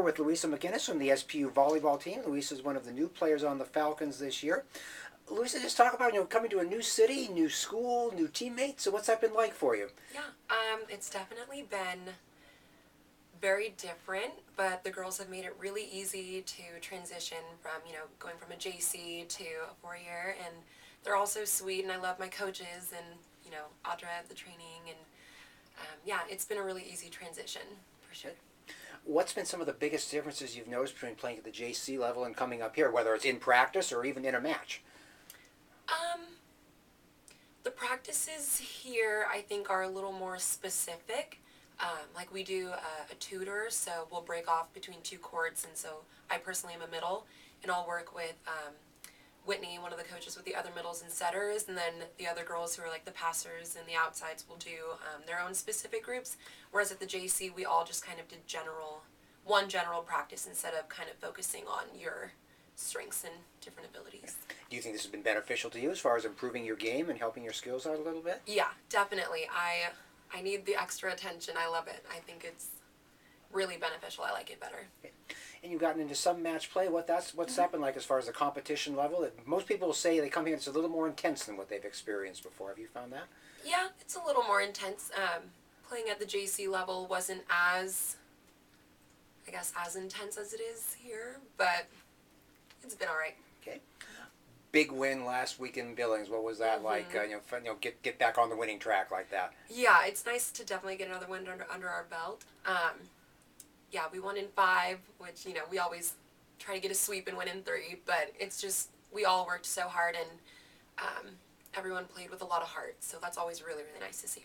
with Luisa McInnis from the SPU Volleyball team. Luisa is one of the new players on the Falcons this year. Luisa, just talk about coming to a new city, new school, new teammates. So what's that been like for you? Yeah, it's definitely been very different, but the girls have made it really easy to transition from, going from a JC to a 4-year, and they're all so sweet, and I love my coaches and, Audra at the training, and yeah, it's been a really easy transition, for sure. What's been some of the biggest differences you've noticed between playing at the JC level and coming up here, whether it's in practice or even in a match? The practices here, I think, are a little more specific. Like we do a tutor, so we'll break off between 2 courts, and so I personally am a middle, and I'll work with Whitney, one of the coaches, with the other middles and setters, and then the other girls who are like the passers and the outsides will do their own specific groups, whereas at the JC we all just kind of did one general practice instead of kind of focusing on your strengths and different abilities. Do you think this has been beneficial to you as far as improving your game and helping your skills out a little bit? Yeah, definitely. I need the extra attention. I love it. I think it's really beneficial. I like it better. Okay. And you've gotten into some match play. What's that been like as far as the competition level? Most people say they come here and it's a little more intense than what they've experienced before. Have you found that? Yeah, it's a little more intense. Playing at the JC level wasn't as intense as it is here, but it's been all right. Okay. Big win last week in Billings. What was that like? Get back on the winning track like that. Yeah, it's nice to definitely get another win under our belt. Yeah, we won in 5, which we always try to get a sweep and win in 3, but it's just we all worked so hard, and everyone played with a lot of heart. So that's always really, really nice to see.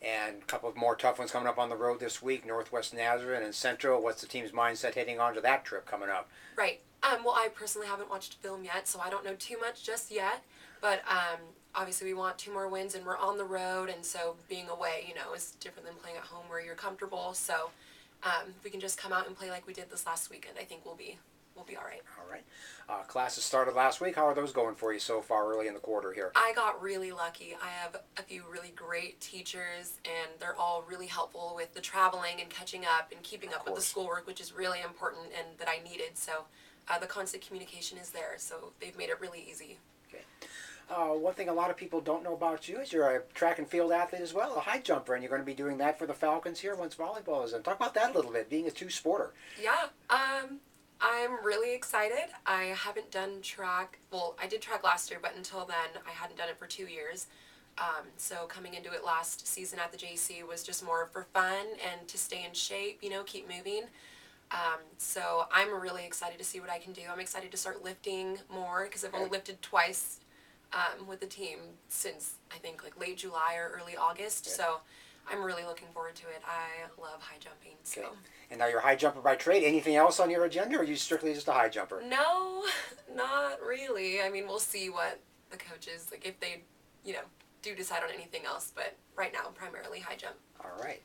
And a couple of more tough ones coming up on the road this week, Northwest Nazarene and Central. What's the team's mindset heading on to that trip coming up? Right. Well, I personally haven't watched film yet, so I don't know too much just yet. But obviously we want 2 more wins, and we're on the road, and so being away, is different than playing at home where you're comfortable. So if we can just come out and play like we did this last weekend, I think we'll be all right. All right. Classes started last week. How are those going for you so far early in the quarter here? I got really lucky. I have a few really great teachers, and they're all really helpful with the traveling and catching up and keeping up with the schoolwork, which is really important and that I needed. So the constant communication is there, so they've made it really easy. Okay. One thing a lot of people don't know about you is you're a track and field athlete as well, a high jumper, and you're going to be doing that for the Falcons here once volleyball is in. Talk about that a little bit, being a 2-sporter. Yeah. I'm really excited. I haven't done track. Well, I did track last year, but until then, I hadn't done it for 2 years. So coming into it last season at the JC was just more for fun and to stay in shape, keep moving. So I'm really excited to see what I can do. I'm excited to start lifting more because I've only lifted twice with the team since I think like late July or early August. So I'm really looking forward to it. I love high jumping. So. Okay. And now you're a high jumper by trade. Anything else on your agenda, or are you strictly just a high jumper? No, not really. I mean, we'll see what the coaches, like if they, do decide on anything else. But right now, primarily high jump. All right.